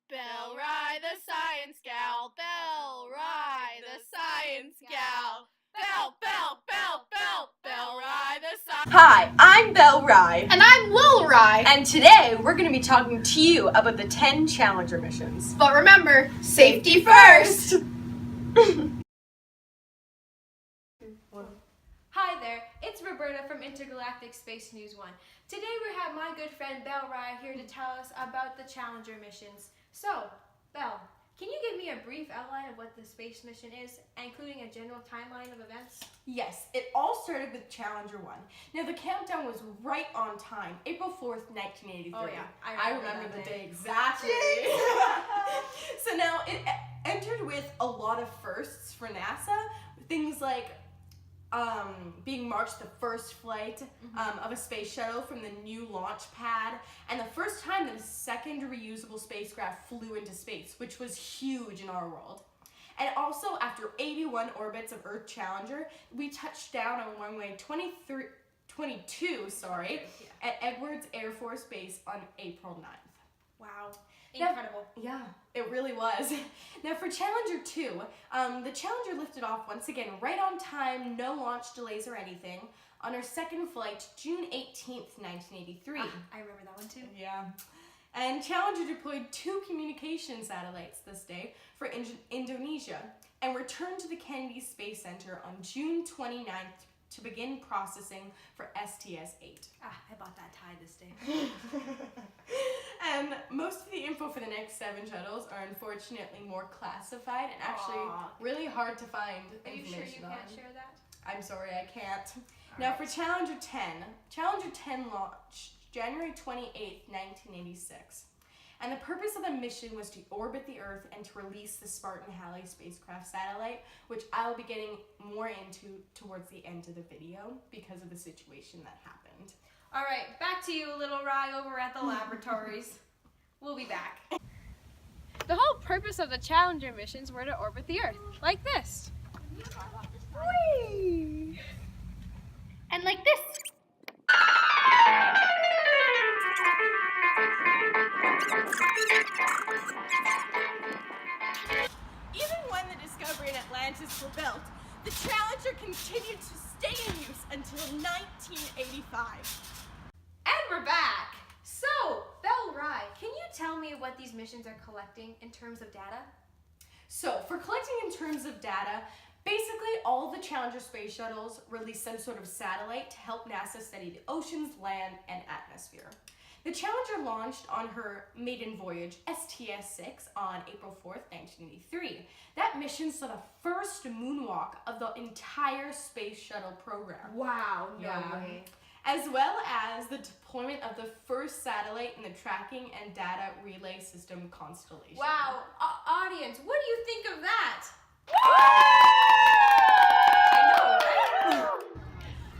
Belle Rai the Science gal, Belle Rai the Science gal. Belle Rai the Science. Hi, I'm Belle Rai. And I'm Lil Rai. And today we're going to be talking to you about the 10 Challenger missions. But remember, safety first! Hi there, it's Roberta from Intergalactic Space News 1. Today we have my good friend Belle Rai here to tell us about the Challenger missions. So, Belle, can you give me a brief outline of what the space mission is, including a general timeline of events? Yes, it all started with Challenger 1. Now the countdown was right on time, April 4th, 1983. Oh yeah, I remember the day exactly. So now it entered with a lot of firsts for NASA, things like being marched the first flight of a space shuttle from the new launch pad, and the first time that a second reusable spacecraft flew into space, which was huge in our world. And also, after 81 orbits of Earth Challenger, we touched down on runway 22 at Edwards Air Force Base on April 9th. Wow. Incredible. Yeah, it really was. Now for Challenger 2, the Challenger lifted off once again right on time, no launch delays or anything, on her second flight, June 18th, 1983. I remember that one too. Yeah. And Challenger deployed 2 communication satellites this day for Indonesia and returned to the Kennedy Space Center on June 29th to begin processing for STS-8. I bought that tie this day. And most of the info for the next 7 shuttles are unfortunately more classified and actually really hard to find information on. Are you sure you can't share that? I'm sorry, I can't. Now for Challenger 10. Challenger 10 launched January 28th, 1986. And the purpose of the mission was to orbit the Earth and to release the Spartan Halley spacecraft satellite, which I will be getting more into towards the end of the video because of the situation that happened. All right, back to you, Little Rai, over at the laboratories. We'll be back. The whole purpose of the Challenger missions were to orbit the Earth, like this. Whee! And like this. Even when the Discovery and Atlantis were built, the Challenger continued to stay in use until 1985. And we're back. So, Belle Rai, can you tell me what these missions are collecting in terms of data? So, for collecting in terms of data, basically all the Challenger space shuttles release some sort of satellite to help NASA study the oceans, land, and atmosphere. The Challenger launched on her maiden voyage, STS-6, on April 4th, 1983. That mission saw the first moonwalk of the entire space shuttle program. Wow, no way. As well as the deployment of the first satellite in the tracking and data relay system constellation. Wow, audience, what do you think of that? I know, right?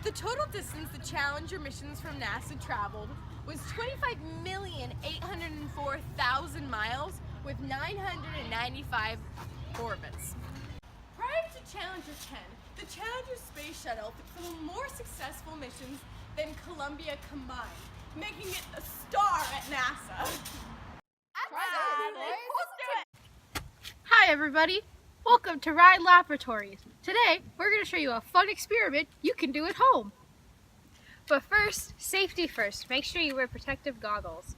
The total distance the Challenger missions from NASA traveled was 25,804,000 miles with 995 orbits. Prior to Challenger 10, the Challenger space shuttle fulfilled more successful missions than Columbia combined, making it a star at NASA. Hi everybody, welcome to Ride Laboratories. Today we're going to show you a fun experiment you can do at home. But first, safety first. Make sure you wear protective goggles.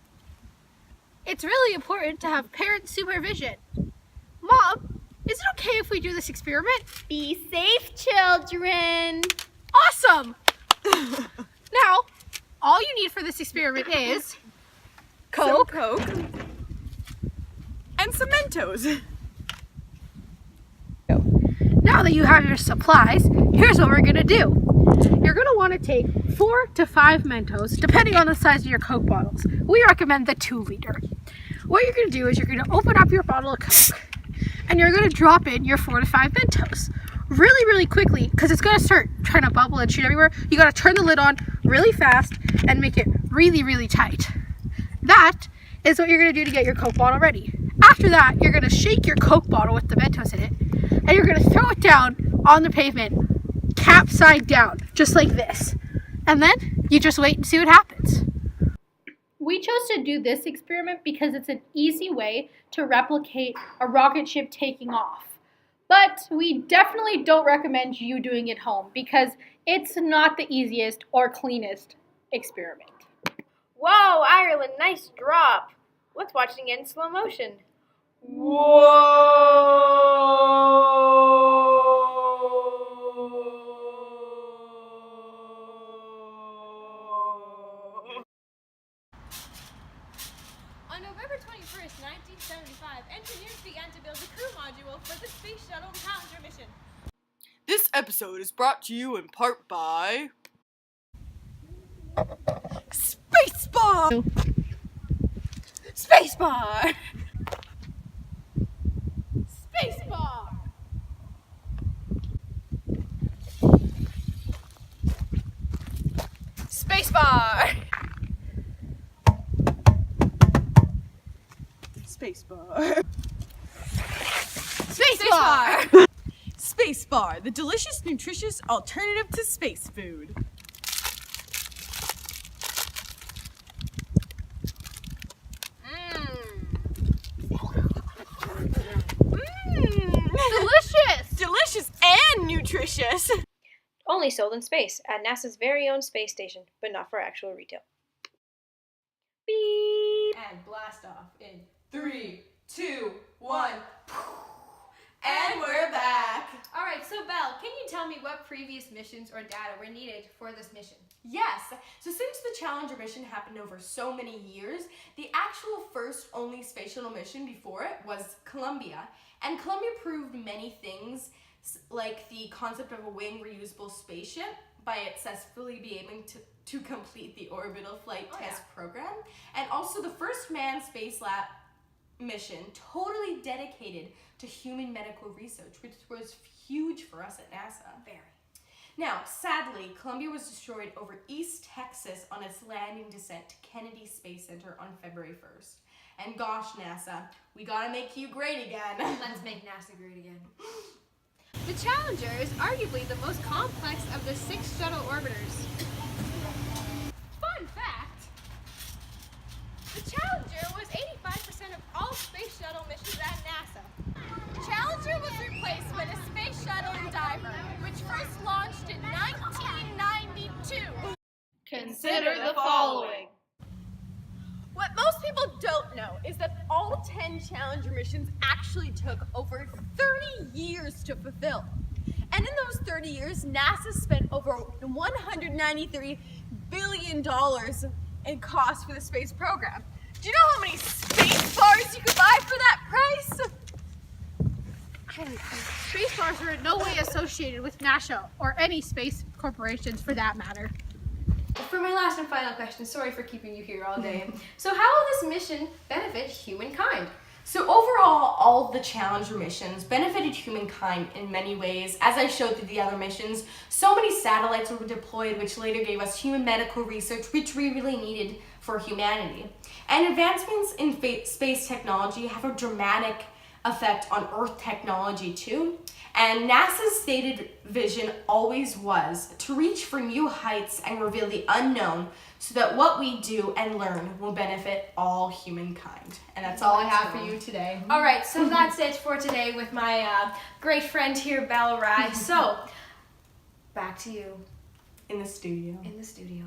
It's really important to have parent supervision. Mom, is it okay if we do this experiment? Be safe, children. Awesome! Now, all you need for this experiment is Coke, and some Mentos. Now that you have your supplies, here's what we're going to do. You're going to want to take 4 to 5 Mentos, depending on the size of your Coke bottles. We recommend the 2-liter. What you're going to do is you're going to open up your bottle of Coke, and you're going to drop in your 4 to 5 Mentos. Really, really quickly, because it's going to start trying to bubble and shoot everywhere. You got to turn the lid on really fast and make it really, really tight. That is what you're going to do to get your Coke bottle ready. After that, you're going to shake your Coke bottle with the Mentos in it, and you're going to throw it down on the pavement, cap side down, just like this. And then you just wait and see what happens. We chose to do this experiment because it's an easy way to replicate a rocket ship taking off. But we definitely don't recommend you doing it home because it's not the easiest or cleanest experiment. Whoa, Ireland, nice drop. Let's watch it again in slow motion. On November 21st, 1975, engineers began to build the crew module for the Space Shuttle Challenger mission. This episode is brought to you in part by Spacebar! Spacebar! Spacebar! Spacebar! Spacebar. Spacebar! Spacebar, the delicious, nutritious alternative to space food. Delicious! Delicious and nutritious. Only sold in space at NASA's very own space station, but not for actual retail. Beep! And blast off in 3, 2, 1. And we're back. Alright, so Belle, can you tell me what previous missions or data were needed for this mission? Yes, so since the Challenger mission happened over so many years, the actual first only space shuttle mission before it was Columbia. And Columbia proved many things, like the concept of a wing reusable spaceship by it successfully being able to complete the orbital flight test program. And also the first manned space lab mission totally dedicated to human medical research, which was huge for us at NASA. Very. Now, sadly, Columbia was destroyed over East Texas on its landing descent to Kennedy Space Center on February 1st. And gosh, NASA, we gotta make you great again. Let's make NASA great again. The Challenger is arguably the most complex of the 6 shuttle orbiters. Fun fact! The Challenger was 85% of all space shuttle missions at NASA. Challenger was replaced by the Space Shuttle Endeavour, which first launched in 1992. Consider the following. What most people don't know is that all 10 Challenger missions actually took over 30 years to fulfill. And in those 30 years, NASA spent over $193 billion in cost for the space program. Do you know how many space bars you could buy for that price? Space bars are in no way associated with NASA or any space corporations for that matter. For my last and final question, sorry for keeping you here all day. So how will this mission benefit humankind? So overall, all the Challenger missions benefited humankind in many ways. As I showed through the other missions, so many satellites were deployed, which later gave us human medical research, which we really needed for humanity. And advancements in space technology have a dramatic effect on Earth technology too. And NASA's stated vision always was to reach for new heights and reveal the unknown so that what we do and learn will benefit all humankind. And that's all I have for you today. All right, so that's it for today with my great friend here, Belle Rai. So, back to you In the studio. in the studio.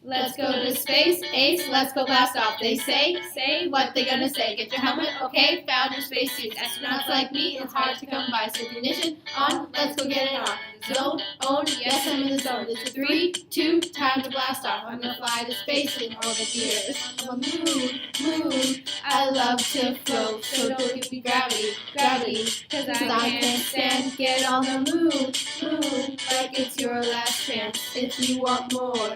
Let's go to space, ace, let's go blast off. They say what they gonna say. Get your helmet, okay, found your spacesuits. Astronauts like me, it's hard to come by. So ignition on, let's go get it on. Zone, own, yes, I'm in the zone. It's a 3, 2, time to blast off. I'm gonna fly to space in orbit here. On the moon, I love to float. So don't give me gravity, cause I can't stand. Get on the moon, like it's your last chance. If you want more,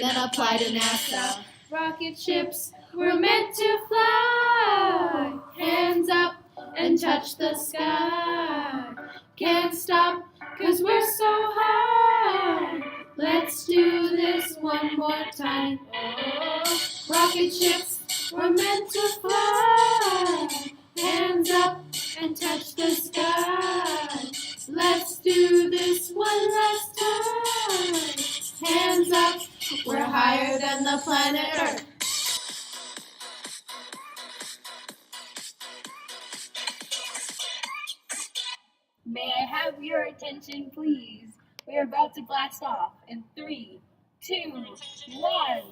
then apply to NASA. Rocket ships were meant to fly. Hands up and touch the sky. Can't stop, cause we're so high. Let's do this one more time. Oh, rocket ships were meant to fly. Hands up and touch the sky. hands up. We're higher than the planet Earth. May I have your attention, please? We are about to blast off in 3, 2, 1.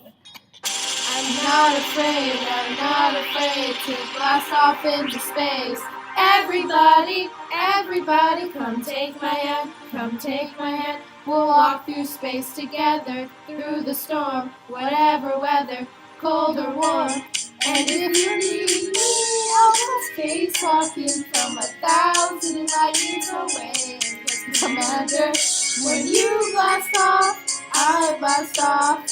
I'm not afraid to blast off into space. Everybody, everybody, come take my hand, come take my hand. We'll walk through space together, through the storm, whatever weather, cold or warm. And if you need me, I'll go space walking from 1,000 light years away. Commander, when you blast off, I blast off.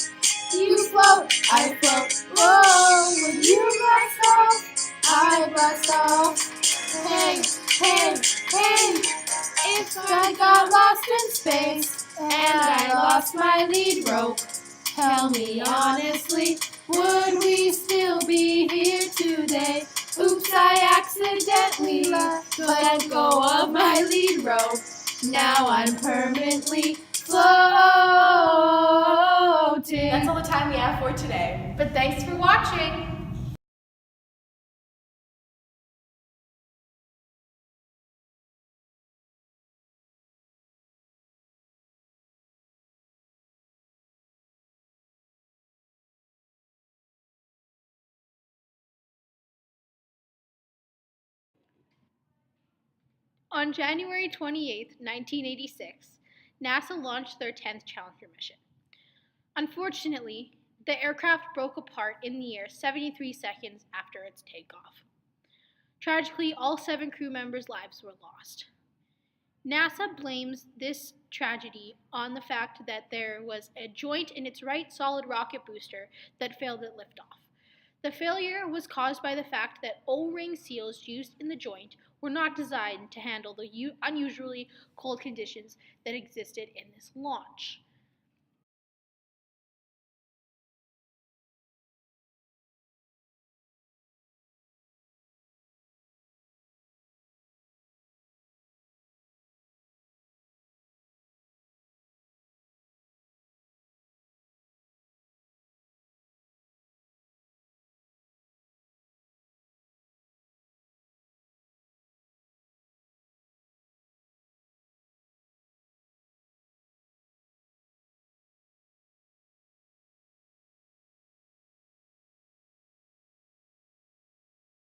You float, I float. Whoa, when you blast off, I blast off. Hey, hey, hey. If I got lost in space and I lost my lead rope, tell me honestly, would we still be here today? Oops, I accidentally let go of my lead rope. Now I'm permanently floating. That's all the time we have for today. But thanks for watching. On January 28, 1986, NASA launched their 10th Challenger mission. Unfortunately, the aircraft broke apart in the air 73 seconds after its takeoff. Tragically, all 7 crew members' lives were lost. NASA blames this tragedy on the fact that there was a joint in its right solid rocket booster that failed at liftoff. The failure was caused by the fact that O-ring seals used in the joint were not designed to handle the unusually cold conditions that existed in this launch.